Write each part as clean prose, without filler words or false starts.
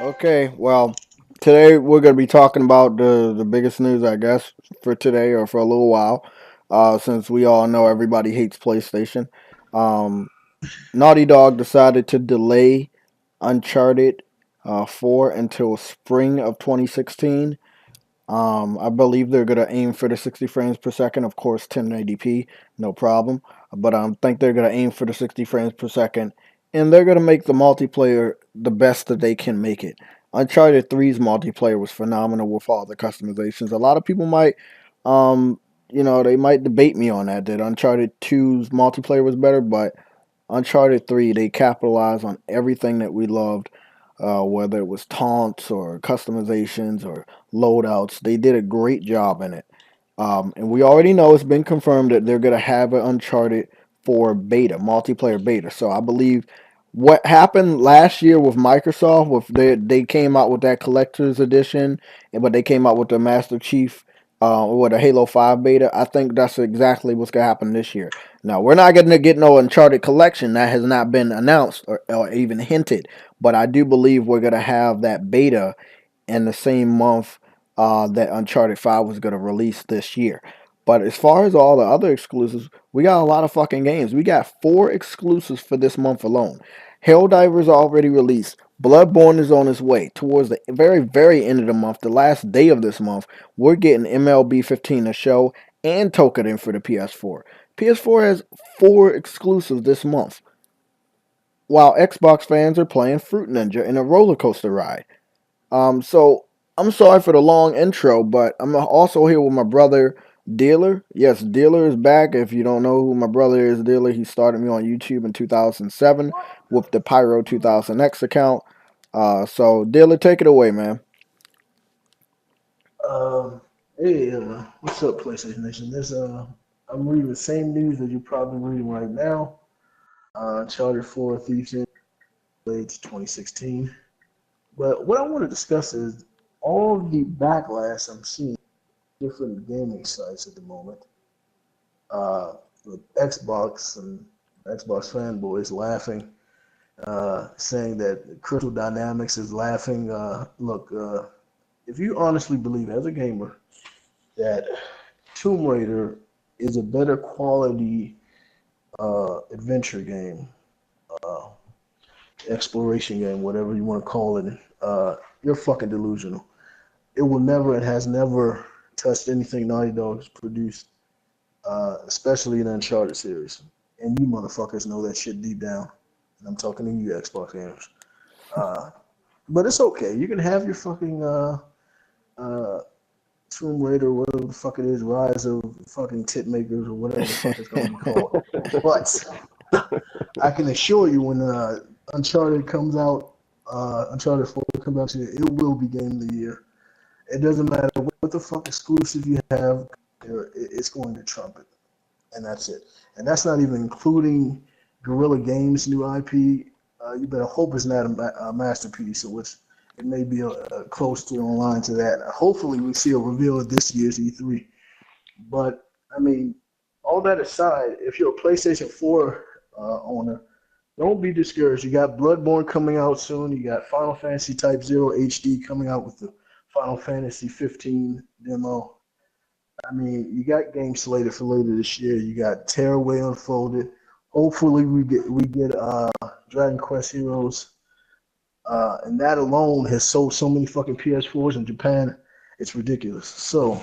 Okay, well, today we're going to be talking about the biggest news, I guess, for today or for a little while, since we all know everybody hates PlayStation. Um, Naughty Dog decided to delay Uncharted 4 until spring of 2016. I believe they're gonna aim for the 60 frames per second. Of course, 1080p, no problem. But I think they're gonna aim for the 60 frames per second, and they're gonna make the multiplayer the best that they can make it. Uncharted 3's multiplayer was phenomenal with all the customizations. A lot of people might, um, they might debate me on that. That Uncharted 2's multiplayer was better, but Uncharted 3, they capitalized on everything that we loved, whether it was taunts or customizations or loadouts. They did a great job in it. And we already know it's been confirmed that they're going to have an Uncharted 4 beta, multiplayer beta. So I believe what happened last year with Microsoft, with they came out with that collector's edition, but they came out with the Master Chief with a Halo 5 beta. I think that's exactly what's going to happen this year. Now, we're not going to get no Uncharted collection. That has not been announced or even hinted. But I do believe we're going to have that beta in the same month that Uncharted 5 was going to release this year. But as far as all the other exclusives, we got a lot of fucking games. We got 4 exclusives for this month alone. Helldivers already released. Bloodborne is on its way. Towards the very, very end of the month, the last day of this month, we're getting MLB 15 to show and Token for the PS4. PS4 has 4 exclusives this month, while Xbox fans are playing Fruit Ninja in a roller coaster ride. So I'm sorry for the long intro, but I'm also here with my brother Dealer. Yes, Dealer is back. If you don't know who my brother is, Dealer, he started me on YouTube in 2007 with the Pyro 2000X account. So Dealer, take it away, man. Um, hey, what's up, PlayStation Nation? I'm reading the same news that you're probably reading right now. Uncharted 4 Thieves in late 2016. But what I want to discuss is all the backlash I'm seeing on different gaming sites at the moment. With Xbox and Xbox fanboys laughing, saying that Crystal Dynamics is laughing. Look, if you honestly believe as a gamer that Tomb Raider is a better quality adventure game, uh, exploration game, whatever you want to call it. You're fucking delusional. It will never and has never touched anything Naughty Dog has produced, especially in the Uncharted series. And you motherfuckers know that shit deep down. And I'm talking to you, Xbox gamers. Uh, but it's okay. You can have your fucking uh, Tomb Raider, whatever the fuck it is, Rise of fucking Tit Makers or whatever the fuck it's gonna be called. But I can assure you, when Uncharted comes out, Uncharted 4 comes out, it will be Game of the Year. It doesn't matter what the fuck exclusive you have, it's going to trump it, and that's it. And that's not even including Guerrilla Games' new IP. You better hope it's not a masterpiece, which it may be close to online to that. Hopefully, we see a reveal at this year's E3. But I mean, all that aside, if you're a PlayStation 4 owner, don't be discouraged. You got Bloodborne coming out soon. You got Final Fantasy Type Zero HD coming out with the Final Fantasy 15 demo. I mean, you got games slated for later this year. You got Tearaway Unfolded. Hopefully, we get Dragon Quest Heroes, and that alone has sold so many fucking PS4s in Japan. It's ridiculous. So,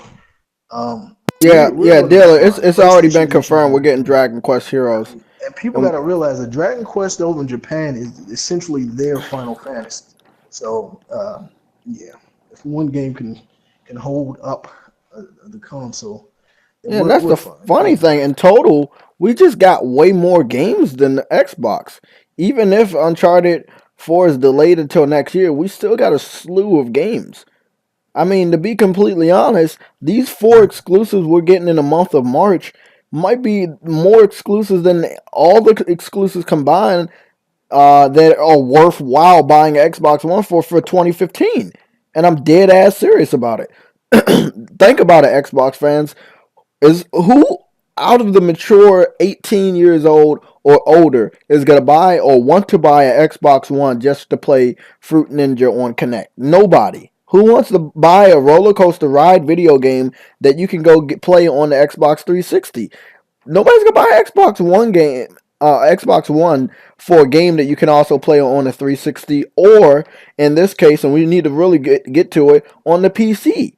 um, Yeah, we're yeah, going to be Dealer. It's fine. it's already PlayStation been Nation's confirmed. We're going to be getting good. Dragon Quest Heroes. And people got And to realize that Dragon Quest over in Japan is essentially their Final Fantasy. So yeah, if one game can hold up the console, then yeah, and we're that's we're the fine. funny You thing. In total, we just got way more games than the Xbox. Even if Uncharted 4 is delayed until next year, we still got a slew of games. I mean, to be completely honest, these 4 exclusives we're getting in the month of March might be more exclusives than all the exclusives combined that are worthwhile buying an Xbox One for 2015. And I'm dead ass serious about it. Think about it, Xbox fans. Is who out of the mature 18 years old or older is going to buy or want to buy an Xbox One just to play Fruit Ninja on Connect? Nobody. Who wants to buy a roller coaster ride video game that you can go play on the Xbox 360? Nobody's gonna buy an Xbox One game, Xbox One for a game that you can also play on a 360, or in this case, and we need to really get to it, on the PC.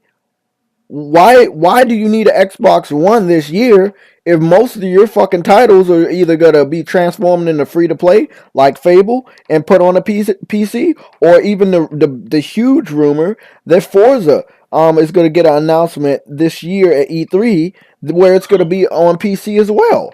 Why do you need an Xbox One this year if most of your fucking titles are either gonna be transformed into free to play like Fable and put on a PC, or even the huge rumor that Forza is gonna get an announcement this year at E3 where it's gonna be on PC as well.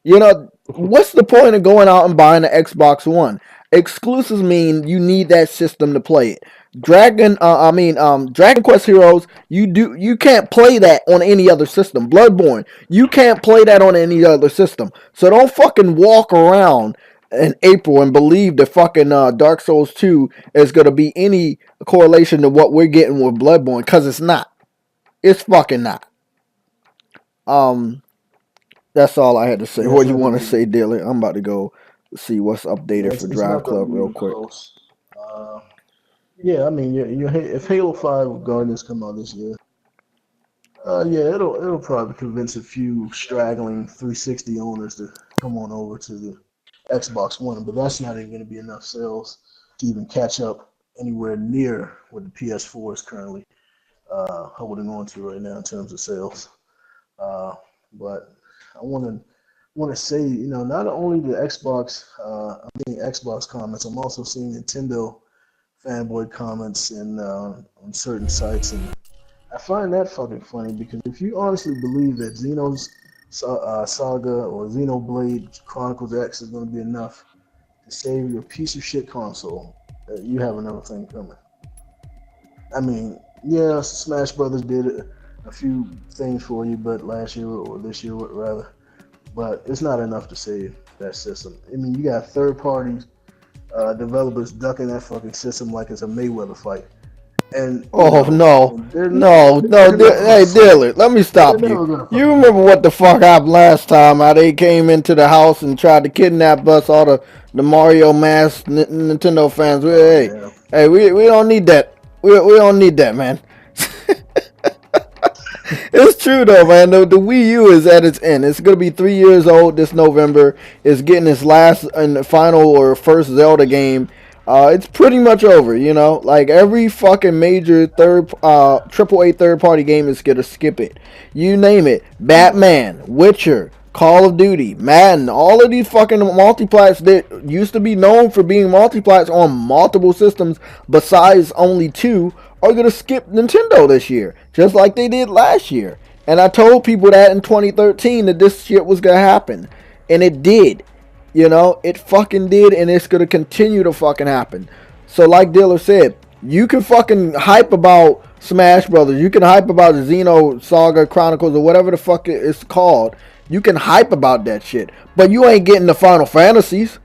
You know, what's the point of going out and buying an Xbox One? Exclusives mean you need that system to play it. Dragon Quest Heroes, you can't play that on any other system. Bloodborne, you can't play that on any other system. So don't fucking walk around in April and believe that fucking Dark Souls 2 is gonna be any correlation to what we're getting with Bloodborne, cause it's not. It's fucking not. Um, that's all I had to say. Yeah, it's What you not want gonna to say, be. Dylan? I'm about to go see what's Yeah, updated for it's Drive not gonna Club be real even quick. close. Yeah, I mean, if Halo 5 Guardians come out this year, yeah, it'll probably convince a few straggling 360 owners to come on over to the Xbox One, but that's not even going to be enough sales to even catch up anywhere near what the PS4 is currently holding on to right now in terms of sales. But I want to say, not only the Xbox, I'm getting Xbox comments, I'm also seeing Nintendo fanboy comments on certain sites, and I find that fucking funny because if you honestly believe that Saga or Xenoblade Chronicles X is going to be enough to save your piece of shit console, you have another thing coming. I mean, yeah, Smash Brothers did a few things for you, but last year or this year rather, but it's not enough to save that system. I mean, you got third parties developers ducking that fucking system like it's a Mayweather fight, and Oh no, no, no! they're never gonna Hey, fight. Dylan, let me They're stop you. never gonna You fucking fight. remember what the fuck happened last time? How they came into the house and tried to kidnap us, all the Mario Mask Nintendo fans. Oh Hey, yeah. hey, we don't need that. We don't need that, man. It's true though, man. The Wii U is at its end. It's gonna be 3 years old this November. It's getting its last and final or first Zelda game. It's pretty much over, you know. Like every fucking major AAA third party game is gonna skip it. You name it, Yeah. Batman, Witcher, Call of Duty, Madden, all of these fucking multiplats that used to be known for being multiplats on multiple systems besides only two are gonna skip Nintendo this year, just like they did last year. And I told people that in 2013 that this shit was gonna happen, and it did. You know, it fucking did, and it's gonna continue to fucking happen. So, like Diller said, you can fucking hype about Smash Brothers, you can hype about Xeno Saga Chronicles or whatever the fuck it's called. You can hype about that shit, but you ain't getting the Final Fantasies.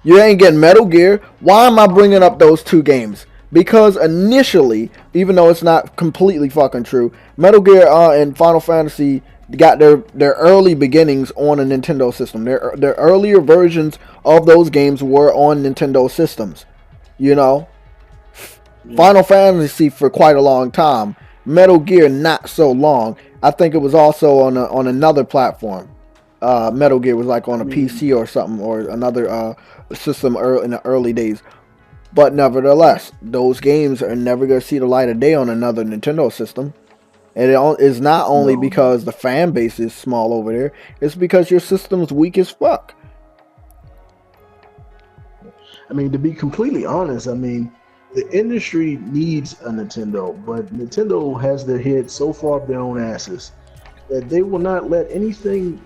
You ain't getting Metal Gear. Why am I bringing up those two games? Because initially, even though it's not completely fucking true, Metal Gear and Final Fantasy got their early beginnings on a Nintendo system. Their earlier versions of those games were on Nintendo systems. You know, Yeah. Final Fantasy for quite a long time. Metal Gear not so long. I think it was also on another platform. Metal Gear was like on I a mean, PC or something or another system in the early days. But nevertheless, those games are never gonna see the light of day on another Nintendo system. And it is not only no, no. because the fan base is small over there; it's because your system's weak as fuck. I mean, to be completely honest, I mean, the industry needs a Nintendo, but Nintendo has their head so far up their own asses that they will not let anything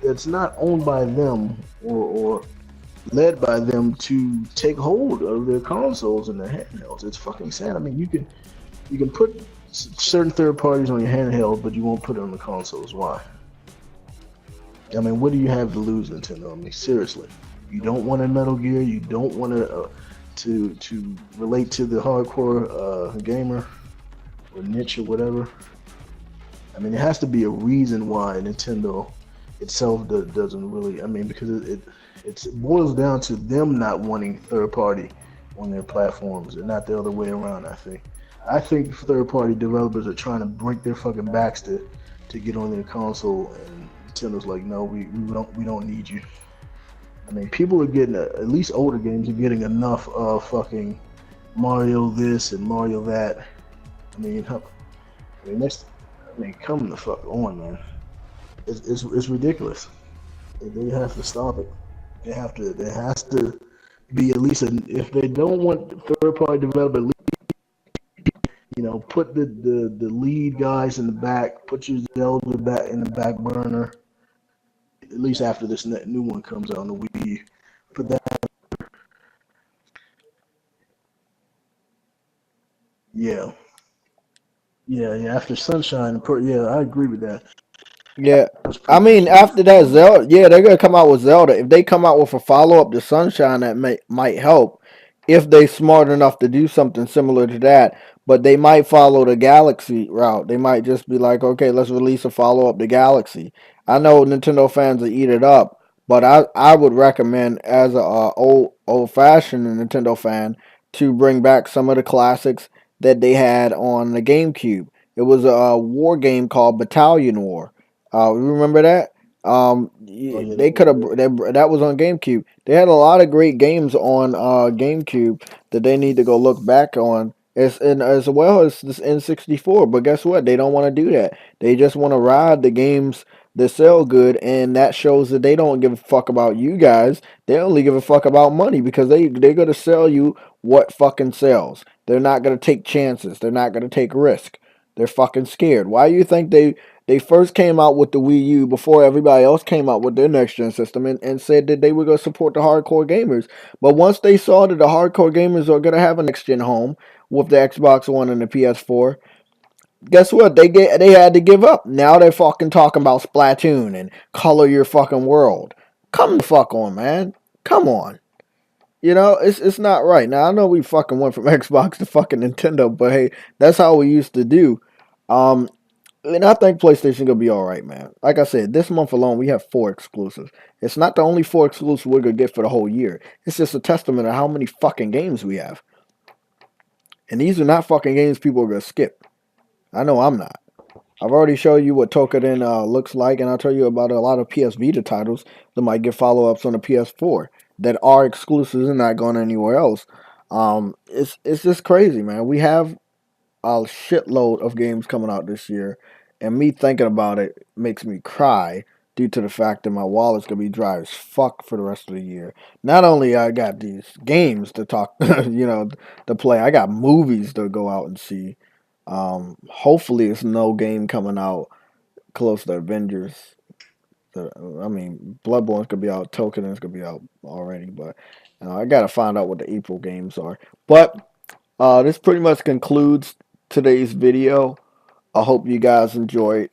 that's not owned by them or led by them to take hold of their consoles and their handhelds. It's fucking sad. I mean, you can put certain third parties on your handheld, but you won't put it on the consoles. Why? I mean, what do you have to lose, Nintendo? I mean, seriously, you don't want a Metal Gear. You don't want to relate to the hardcore gamer or niche or whatever. I mean, there has to be a reason why Nintendo itself doesn't really. I mean, because it boils down to them not wanting third party on their platforms and not the other way around. I think third party developers are trying to break their fucking backs to get on their console, and Nintendo's like, no, we don't need you. I mean, people are getting at least older games are getting enough of fucking Mario this and Mario that. I mean, I mean that's I mean, come the fuck on, man. It's ridiculous. They have to stop it. They have to. There has to be at least if they don't want third party developer, put the lead guys in the back, put your Zelda back in the back burner. At least after this new one comes out on the Wii, put that. Yeah, yeah. After Sunshine, yeah, I agree with that. Yeah. That was I pretty much mean, it. after that, Zelda, yeah, they're gonna come out with Zelda. If they come out with a follow up to Sunshine, that might help. If they smart enough to do something similar to that, but they might follow the Galaxy route. They might just be like, okay, let's release a follow up to Galaxy. I know Nintendo fans will eat it up, but I would recommend as a old fashioned Nintendo fan to bring back some of the classics that they had on the GameCube. It was a war game called Battalion War. Remember that? Oh yeah, They could have that was on GameCube. They had a lot of great games on GameCube that they need to go look back on. As well as this N64, but guess what? They don't want to do that. They just want to ride the games that sell good, and that shows that they don't give a fuck about you guys. They only give a fuck about money because they're gonna sell you what fucking sells. They're not gonna take chances. They're not gonna take risk. They're fucking scared. Why do you think they first came out with the Wii U before everybody else came out with their next gen system and said that they were going to support the hardcore gamers. But once they saw that the hardcore gamers are going to have a next gen home with the Xbox One and the PS4, guess what? They had to give up. Now they're fucking talking about Splatoon and color your fucking world. Come the fuck on, man. Come on. It's not right. Now I know we fucking went from Xbox to fucking Nintendo, but hey, that's how we used to do. Um, and I think PlayStation gonna be all right, man. Like I said, this month alone we have 4 exclusives. It's not the only 4 exclusives we're gonna get for the whole year. It's just a testament of how many fucking games we have. And these are not fucking games people are gonna skip. I know I'm not. I've already showed you what Tokaden looks like, and I'll tell you about a lot of PS Vita titles that might get follow ups on the PS4 that are exclusives and not going anywhere else. It's just crazy, man. We have a shitload of games coming out this year, and me thinking about it makes me cry due to the fact that my wallet's gonna be dry as fuck for the rest of the year. Not only I got these games to talk, to play, I got movies to go out and see. Hopefully, it's no game coming out close to Avengers. I mean, Bloodborne's gonna be out, Token is gonna be out already, but I gotta find out what the April games are. But this pretty much concludes today's video. I hope you guys enjoyed.